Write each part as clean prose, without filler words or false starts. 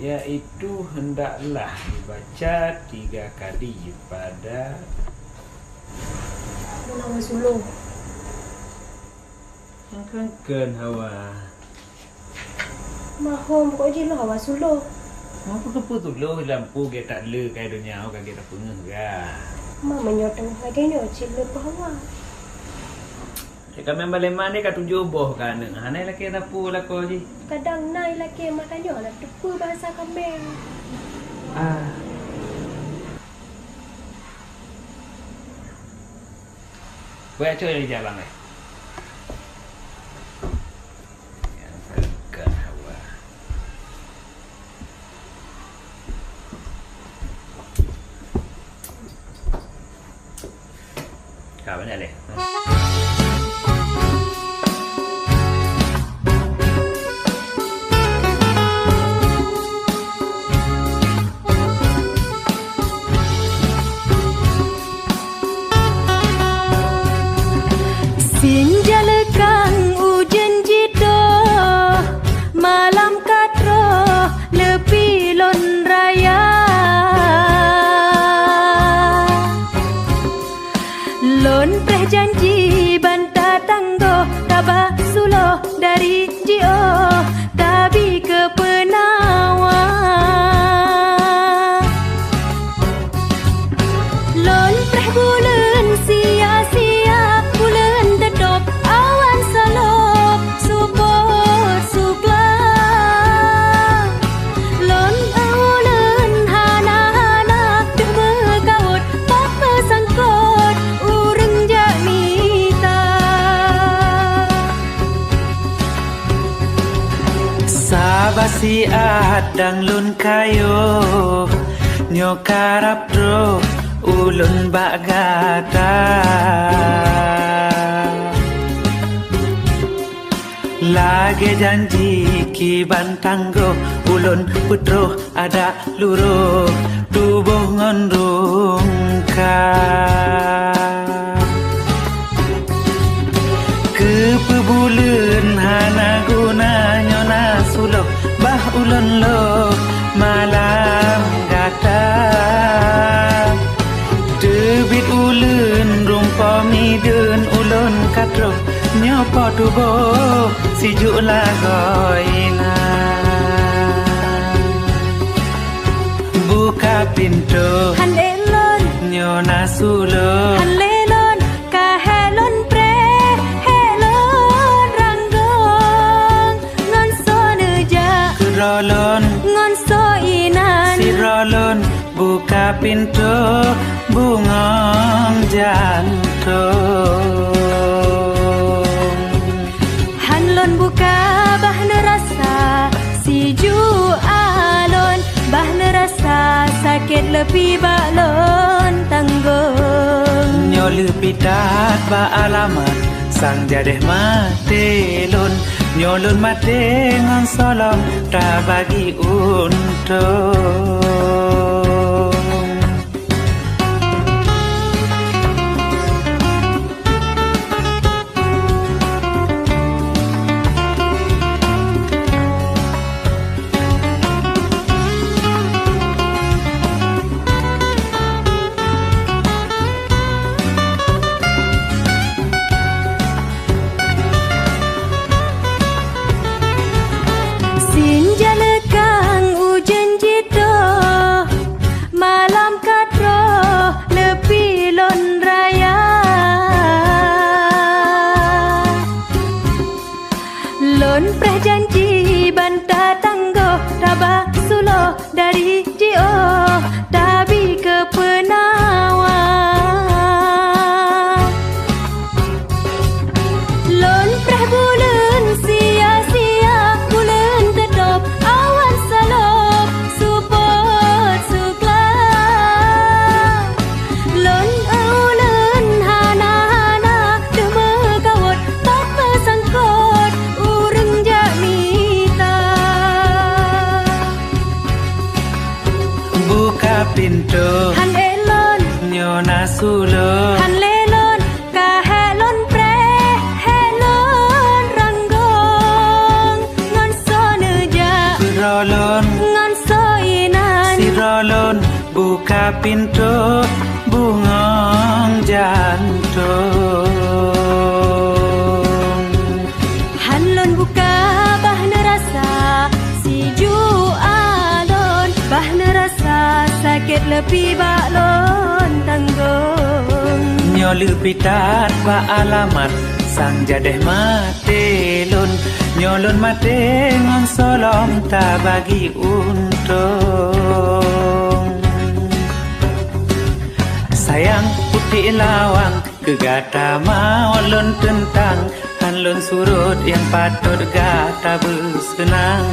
Iaitu hendaklah dibaca 3 kali pada Nama sulung. Angkan hawa. Mahom kok je lah awak sulung. Apa kepu tu loh lampu ke tak le kai dunia au kaki tak pengah ga. Ma menyotong laganya cile bawa. Kami baleman ni kat 7 boh kan. Hanai laki tapu lah kau ji. Kadang nai laki mak tanya lah tepu bahasa kambing. Buat cuy ni jalan ni. Yang terkan hawa. Kau mana leh? Sinjalekang ujen jito malam katro lepi lon raya lon preh janji banta tanggo tabah sulo dari jio tabi ke penawa lon preh bulan sia-sia bulan dedok awan salop support sukla lon awalan hana-hana duk berkaut papa sangkot urang jamita Sabasi adang lun kayo nyokarap dro ulun bagata lage janji ki bantanggo ulun putro ada luro tubuh ngondung ka kepebulan hana guna nyona sulo bah ulun lo malam gata debit ulun rumpa midun ulun katro nyopo tubo sijuk lagoina buka pintu hanelon nyona sulo hanelon kahelon pre helon ranggong ngon so neja rolon ngon so inan sirolon buka pintu bungong jantung hanlon buka bah nerasa siju alon bah nerasa sakit lebih balon tanggung nyolu pitat ba alamat sang jadeh matelon nyolun mate ngon solom ta bagi untung sinjalekang ujen jito malam katro lepi lon raya lon preh janji banta tanggo tabah sulo dari jio tabi ke penawa lon preh bulan sia-sia bulan dedok awan salop support sukla lon awalan hana-hana duk berkawat papa sangkot urang jamita buka pintu bungong jantung. Hanlon buka bahna rasa si ju alon, bahna rasa sakit lebih baklon tanggung. Nyolu pitat ba alamat sang jadeh mate lon, nyolon mate ngon solom ta bagi untung. Sayang putih lawang kegata mau lon tentang, hanlon surut yang patut gata bersenang.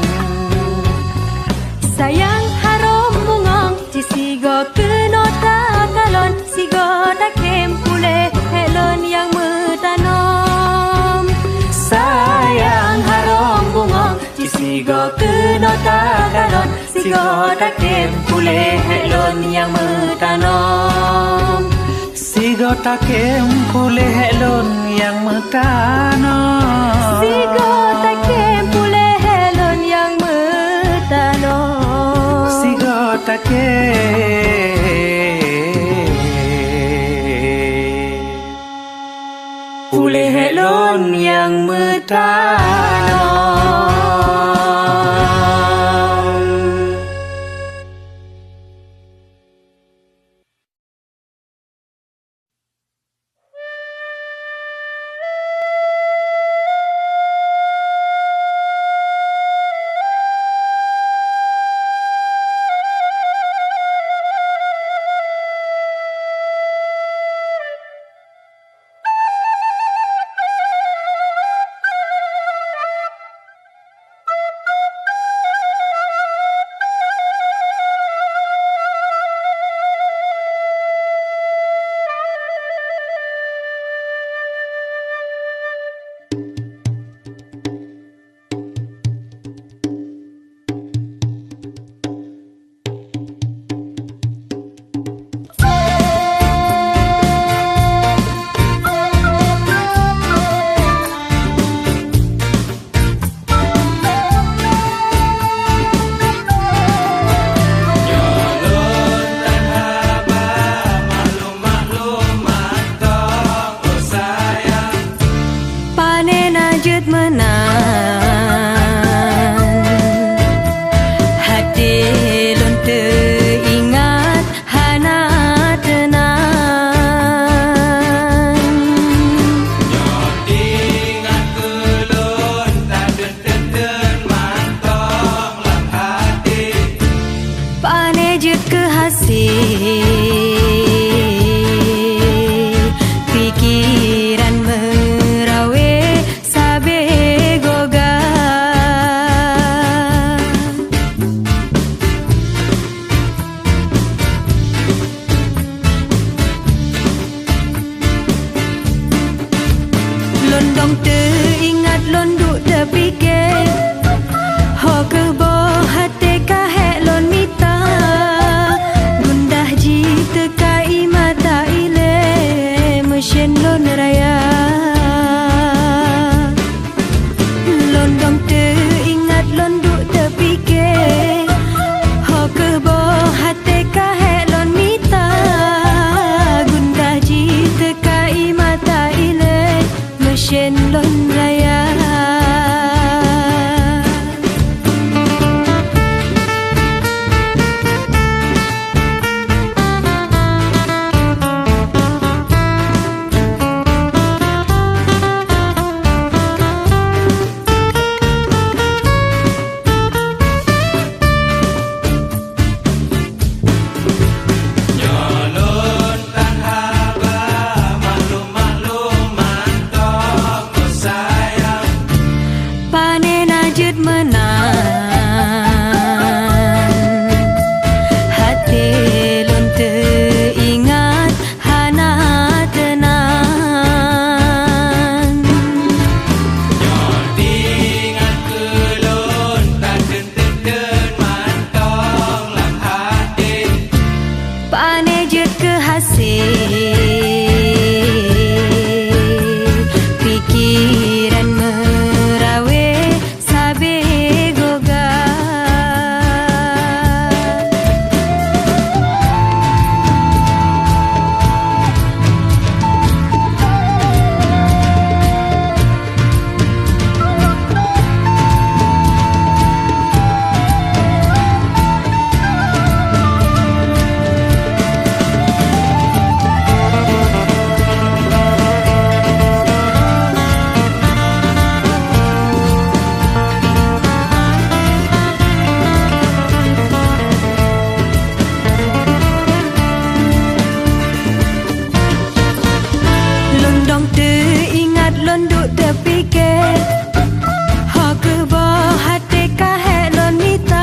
Sayang harom bungong ci sigo keno takalon, sigo tak kem pule helon yang metanom. Sayang harom bungong ci sigo keno takalon, sigo tak kem pule helon yang metanom. Sigo tak kem pule helon yang metanom. Sigo tak kem pule helon yang metanom. Sigo tak pule helon yang metanom. Sayang tepi ke ho ke bo hati kahelon mita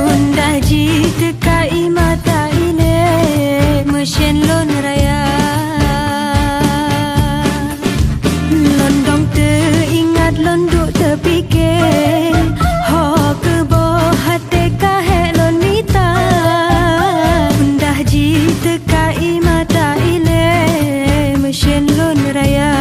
gundah ji tekai mata ile mesin lon raya londong teringat londuk tepi ke ho ke bo hati kahelon mita gundah ji tekai mata ile mesin lon raya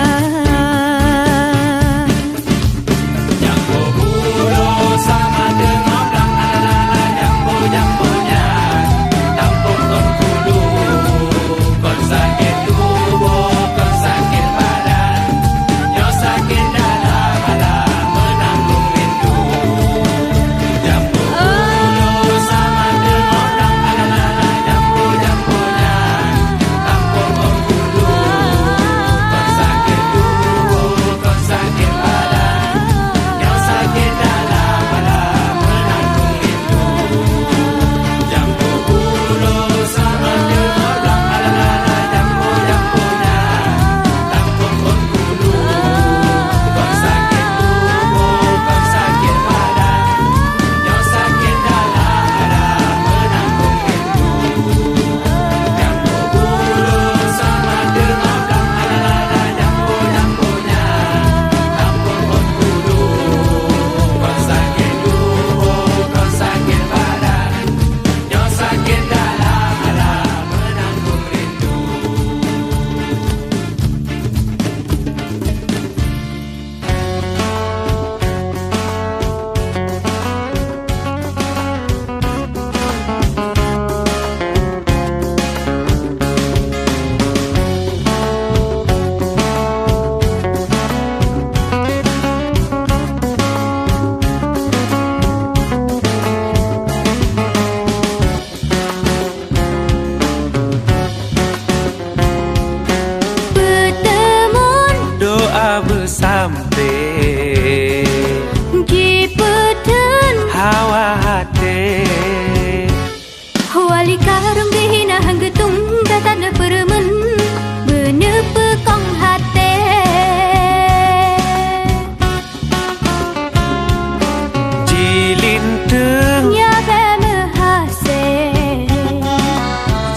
sampai Kipeten hawa hati Wali karung dihina hanggetung datana peremen Bener pekong hati Jilin teng Nyabe mehase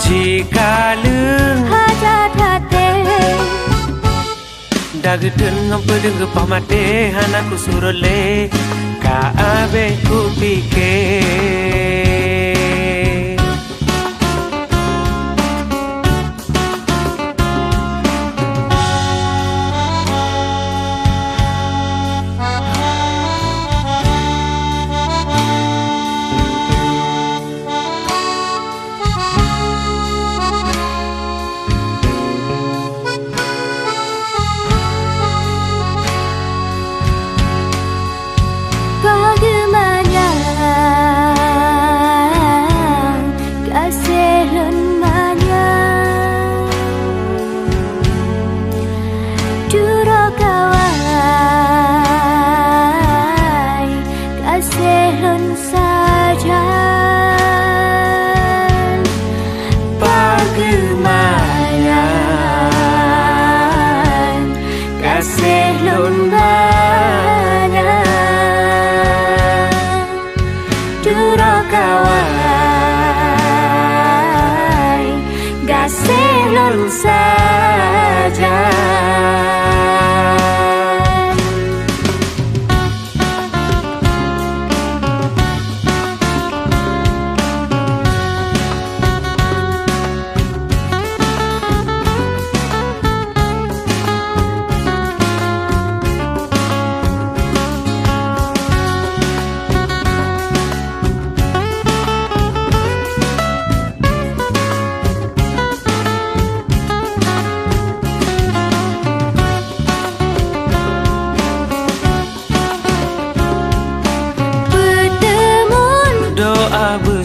Jika leng Hajat hati Dageten ngempedeng gepah mate Hanaku surole Ka abe ku pikir saja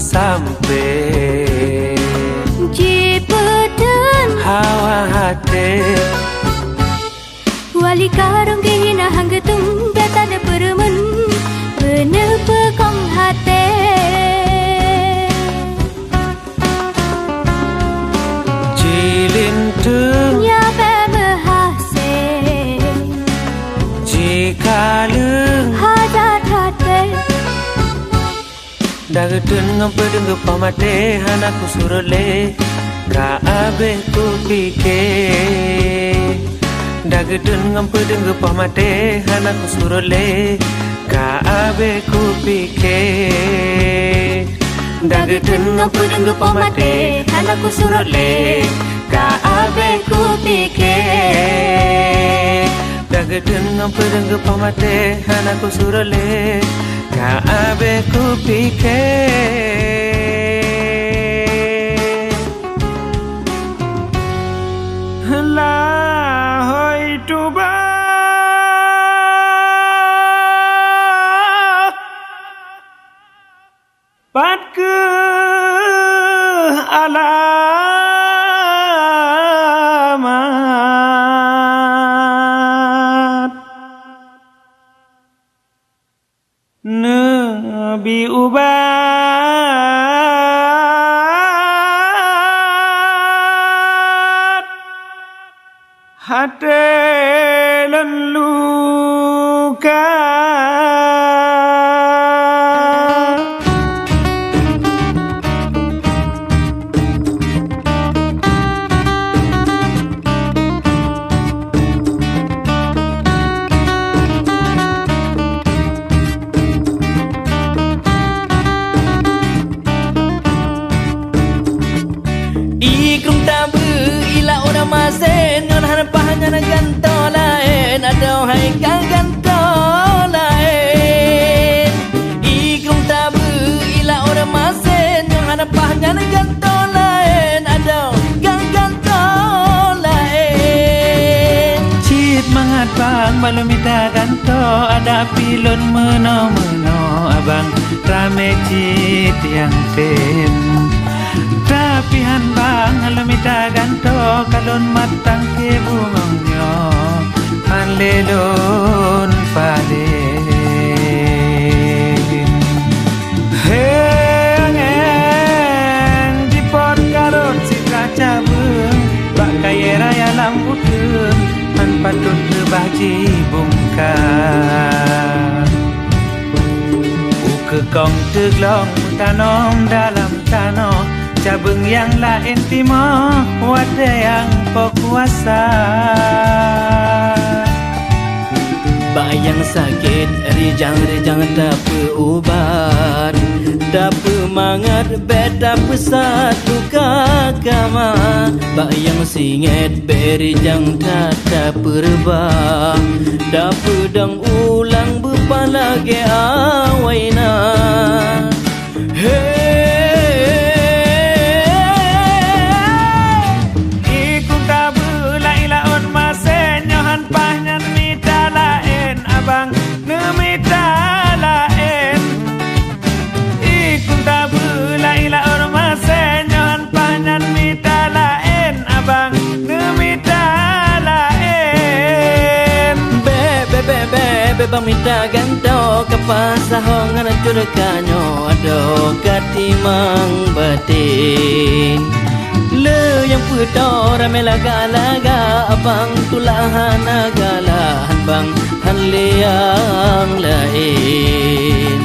sampai Jipeten hawa hati Wali karung dihina hanggetung datana peremen Bener pekong hati Jilin teng Nyabe mehase kalung Hajat hati Dagetun ngempedeng ke pamate hanaku surole ka abe ku pike Dagetun ngempedeng ke pamate hanaku surole ka abe ku pike Dagetun ngempedeng ke pamate hanaku surole ka abe ku pike Dagetun ngempedeng ke pamate hanaku surole ka abe ku pike la hoi tu ba pat ke alamat Nabi ubat hati leluka Ikung tabu ila orang masen ngon harapannya na ganto lain ada hai ka ganto lain Ikung tabu ila orang masen ngon harapannya na ganto lain ada ka ganto lain Cip mangat bang balum ita ganto ada pilon meno abang rame cit yang ten Tapi han bang alam ita ganto kalon matang ke bungongnya han lelon palen Heng di pot karot si cabung bak kaya raya lambutun han patut kebaji bungkar Uke kong teglong tanom dalam tanah Cabeng yang lain timah Wada yang berkuasa Bayang sakit rijang-rijang tak berubat Tak pemangat bet tak pesatu kakama Bayang singet berijang tak perbah Tak pedang ulang berpalage awaina Abang nemita lain Ikut tabu laila orma senyohan panyan mita lain Abang nemita lain Be bang mita ganto kapasahongan curkanyo ado katimang batin Le yang puto rame laga-laga abang tulahan agalahan bang hanle yang lain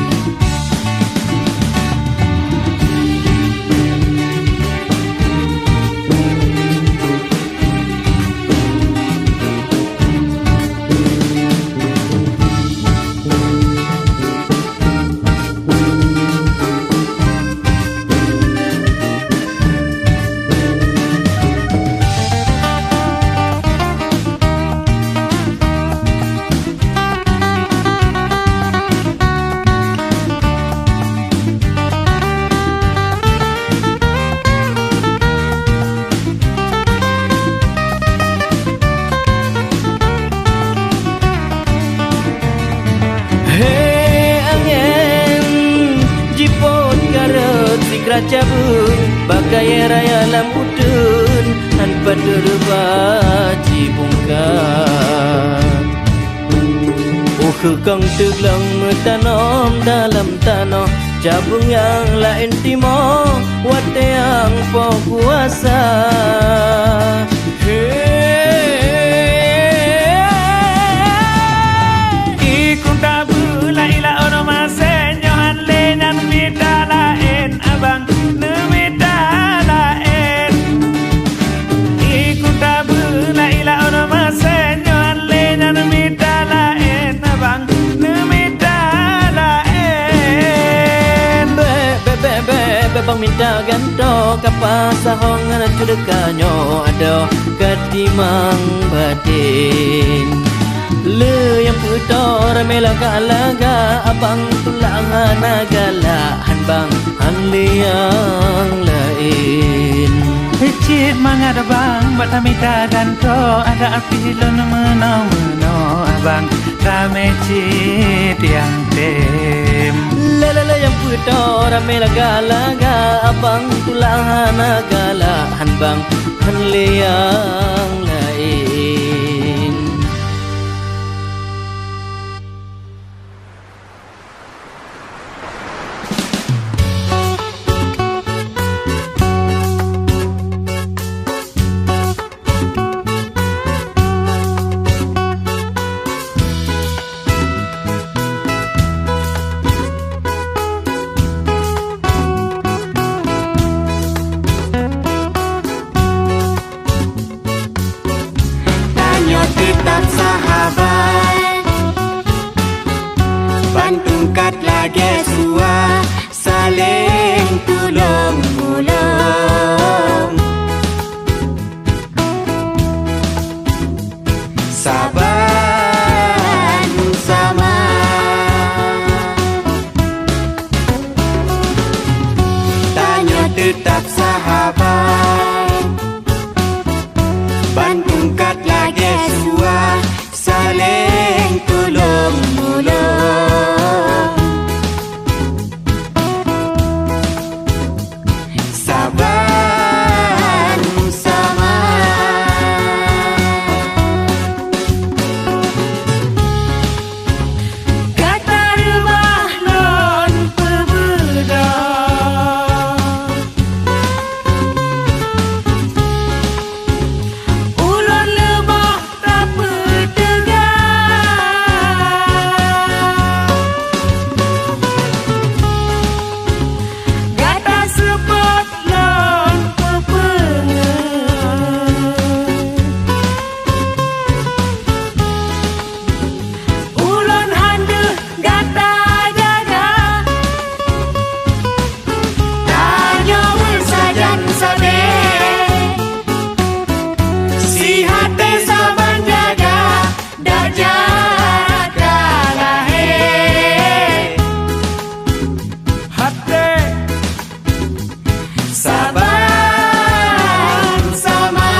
Cabung bagai raya lambutun han paderbaji bungkar kang teglang metanom dalam tanah cabung yang lain timo wate yang kuasa minta ganto kapasahong na cudekanyo ada katimang batin le yang putor melaga laga abang tulangan nagala hanbang hanli yang lain Cik mangada bang bata minta ganto ada api lon meno abang rame cik yang tem lele yang putor melaga laga abang tulangan nagala hanbang hanli yang lain tetap sahabat Bantungkat lagi sua saling tolong menolong sabar sama Tanya tetap sahabat Bantungkat lagi sua saling tolong menolong sabar sama Kata rumah lon perbeda Ulun lebah tak bertegar Gata sepot lon pepengen Ulun handeh gata jaga Tanya sajan sabe Si hati saban jaga dak jaga lahir hati sabar sama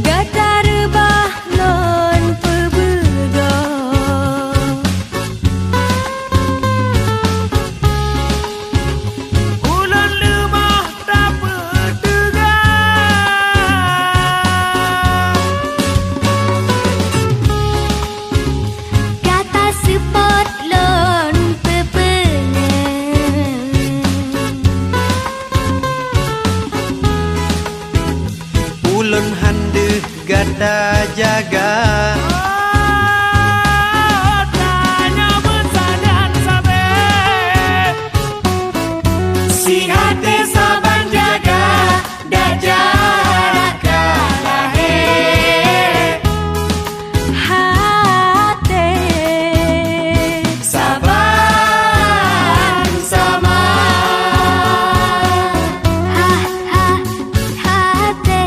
Gata rebah lon perbeda Ulun lemah tak bertegar Kata sepot lon pepengen Ulun handeh gata jaga tanya bersadan sabe Si hati saban jaga dak jaga lahir hati sabar sama hati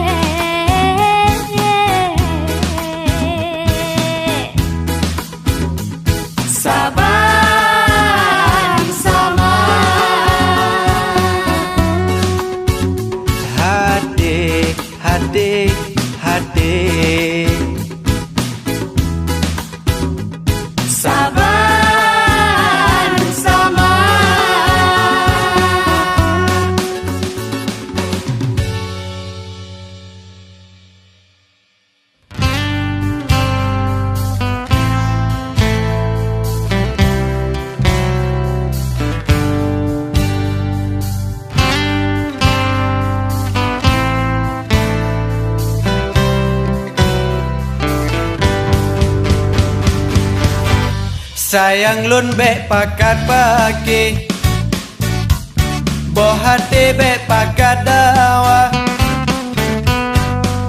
sabar sama hati hati hati sabar sama Sayang lun bek pakat pagi Boh hati bek pakat dawa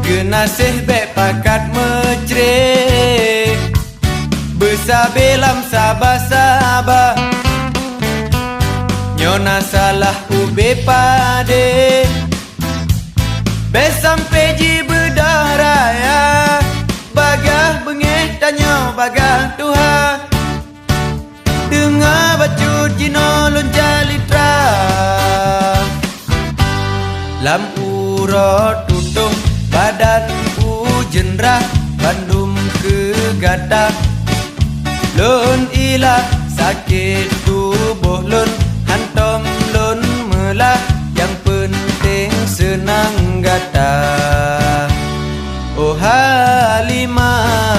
Genasih bek pakat mecre Besabelam sabah-sabah Nyona salah ube pade Bes sampai ji berdaraya Bagah bengeh tanya bagah Tuhan Dengar bacut jino loncat litra Lampu rot tutup badan ujenrah Bandung ke gadah Lun ilah sakit tubuh lun Hantom lun melah Yang penting senang gadah Oh Halimah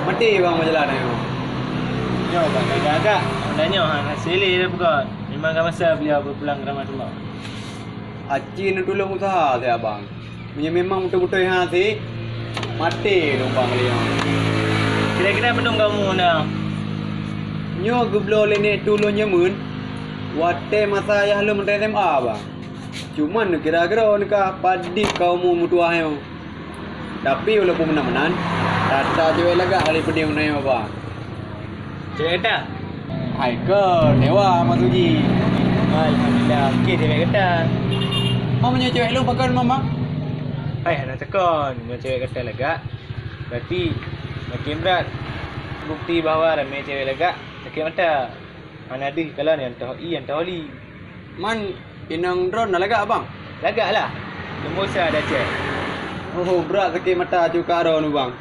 Mati bang majalah ni. Yo bang agak-agak. Tanya nak sele dah bukan. Memang kan masa beliau berpulang ke ramai rumah. Acin nak tolong usaha saya abang. Punya memang betul-betul yang hati. Mati dong bang beliau. Kira-kira bendung kamu dah. Nyo geblo lene tolong nyemun. Wate masa ayah lu menteri SMA bang. Cuman kira-kira nikah padik kau mu mutuah yo. Tapi walaupun menan-menan Tata cewek lega kali pedih menanya bang. Cewek kata? Hai ke dewa Masuji. Alhamdulillah. Okey cewek kata. Mau punya cewek lu pakai mama? Nak tekon. Cewek kata lega. Berarti makin berat. Bukti bahawa ramai cewek lega. Sakit mata. Mana ada kalau yang tahu yang tahu li. Man inang drone nak lega abang? Lega lah. Lemusa dah cek. Oh berat sakit mata cuka ron bang.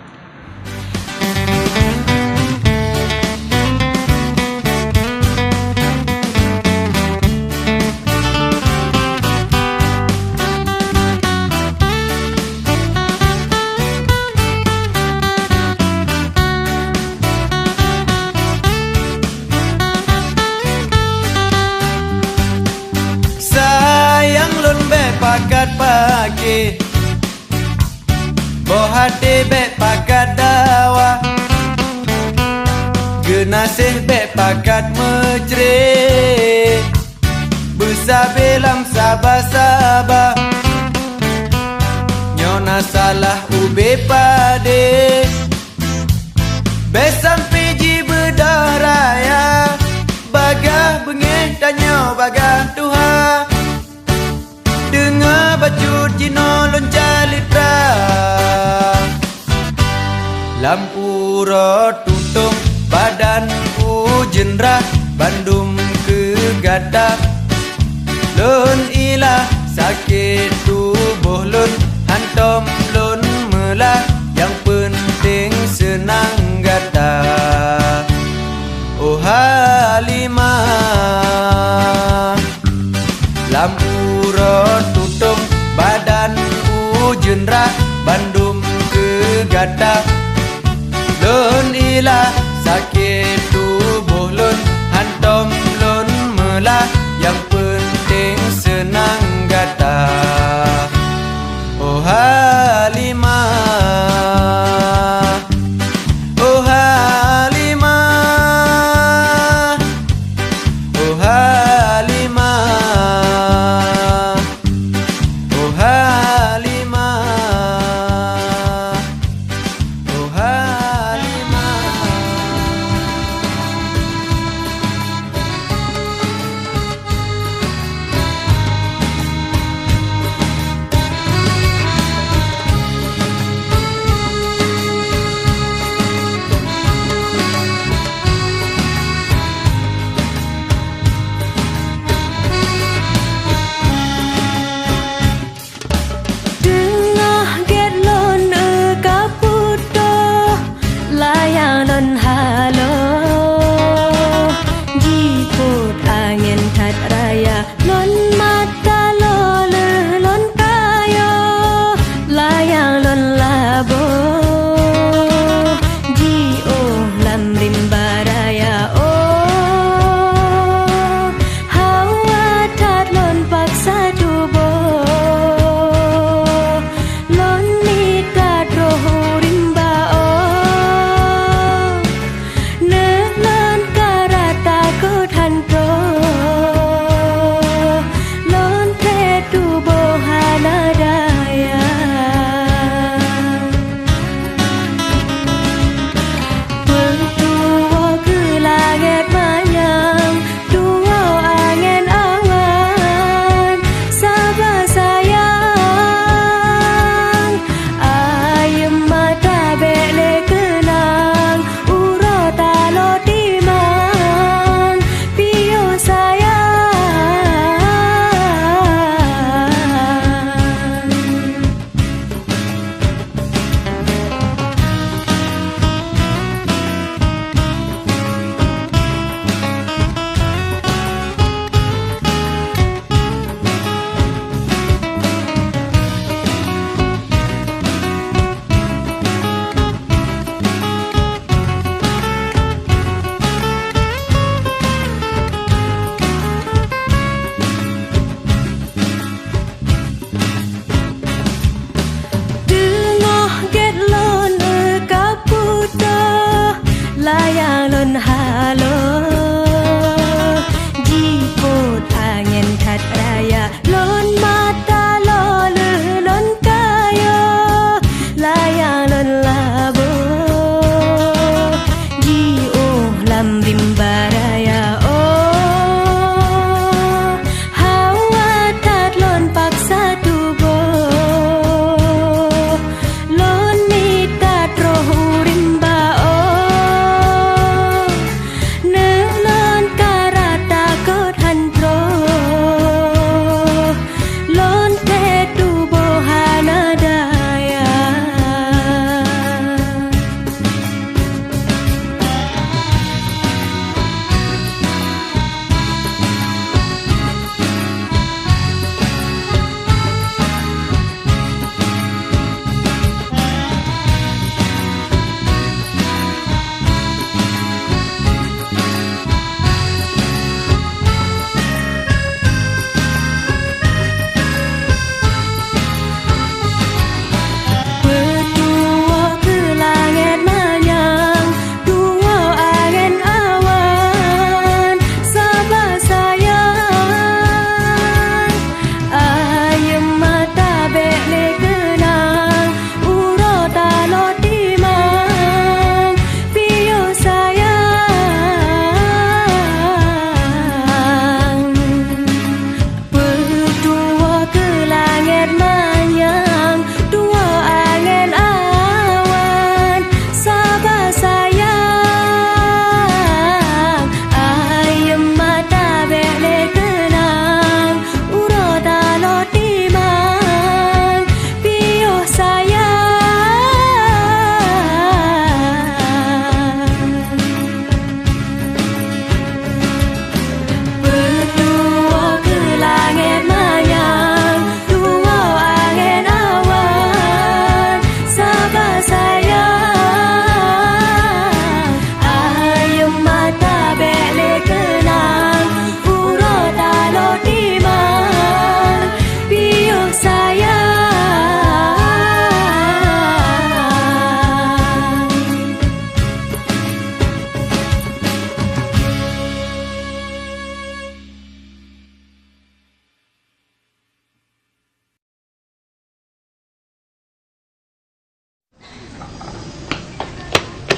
Sayang lun bek pakat pagi Boh hati bek pakat dawa Genasih bek pakat mecre Besabelam sabah-sabah Nyona salah ube pade Bes sampai ji berdaraya Bagah bengeh tanya bagah Tuhan Dengar bacut jino loncat litra Lampu rot tutup badan ujenrah Bandung ke gadah Lun ilah sakit tubuh lun Hantom lun melah Yang penting senang gadah Oh Halimah Lampu rot tutup badan ujenrah Bandung ke gadah Lun ilah sakit tubuh lun Hantom lun melah Yang penting senang gadah Oh Halimah Oh Halimah Oh Halimah Oh Halimah Oh Halimah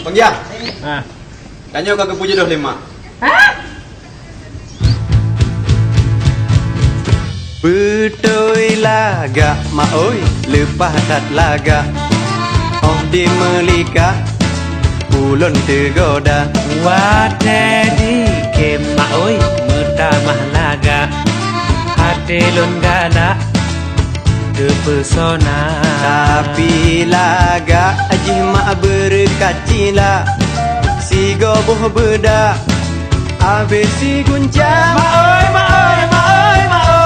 Penggiang. Ha. Tanya kau ke puja dah lima. Betoi laga mak oi lepas tat laga. Oh di melika ulun tergoda. Wate di kemak oi mertamah laga hati lun gala terpesona. Tapi laga aji mak berkacila si goboh beda habis si guncang. Mak oi, mak oi, mak oi, mak oi.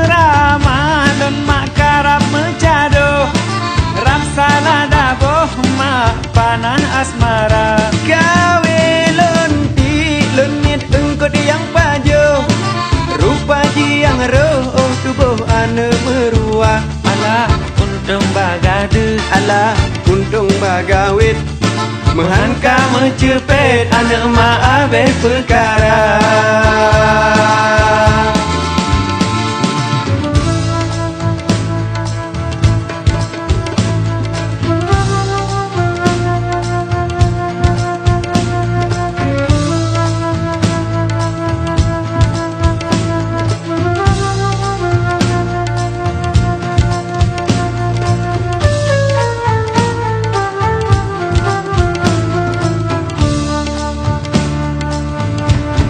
Rama dan mak karap mencado. Ram salah daboh mak panah asmara. Kawe lonti lenit engkau yang pajo. Rupa yang roh tubuh ane meruah. Alah untung bagade, Alah untung bagawit menghanka mencepet anak mak abeh perkara.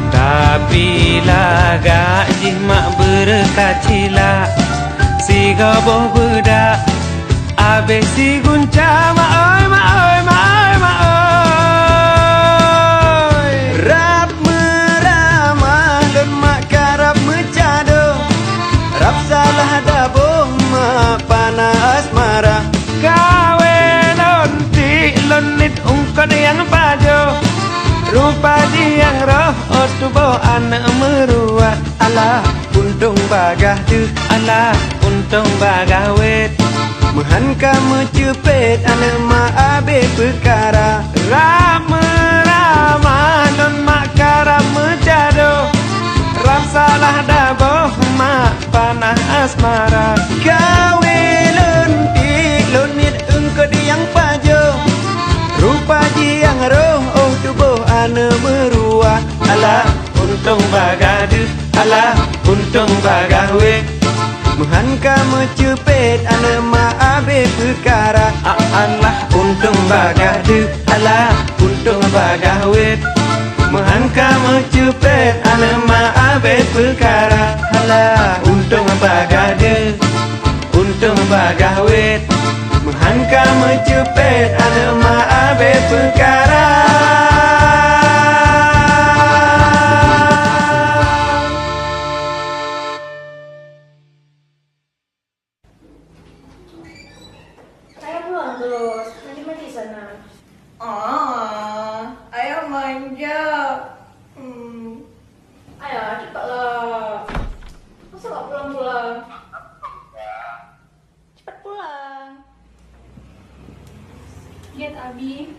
Tapi laga jimak berkacila si goboh bedak abe si gunca mak oi, mak oi, mak oi, mak oi. Rap meramah dan mak karap mencado. Rap salah daboh mak panah asmara. Kawe lonti lonit ungkon yang pajo. Rupa yang roh tubuh anak meruat. Alah untung bagah tu. Alah untung bagawet Menghanka mencepet ane mak abe perkara. Rama non mak karap mencado. Ram salah daboh mak panah asmara. Kawe lonti lonit engkau yang pajo. Rupa yang roh tubuh ane meruah. Alah untung bagade, alah untung bagawet Menghanka mencepet ane mak abe perkara. alah untung bagade, alah untung bagawet menghanka mencepet anak mak abe perkara. Alah untung bagade, untung bagawet menghanka mencepet anak mak abe perkara. Saya pulang terus, nanti mati sana. Ayah manja. Ayo, cepatlah. Masa gak pulang-pulang? Cepat pulang. Lihat Abi.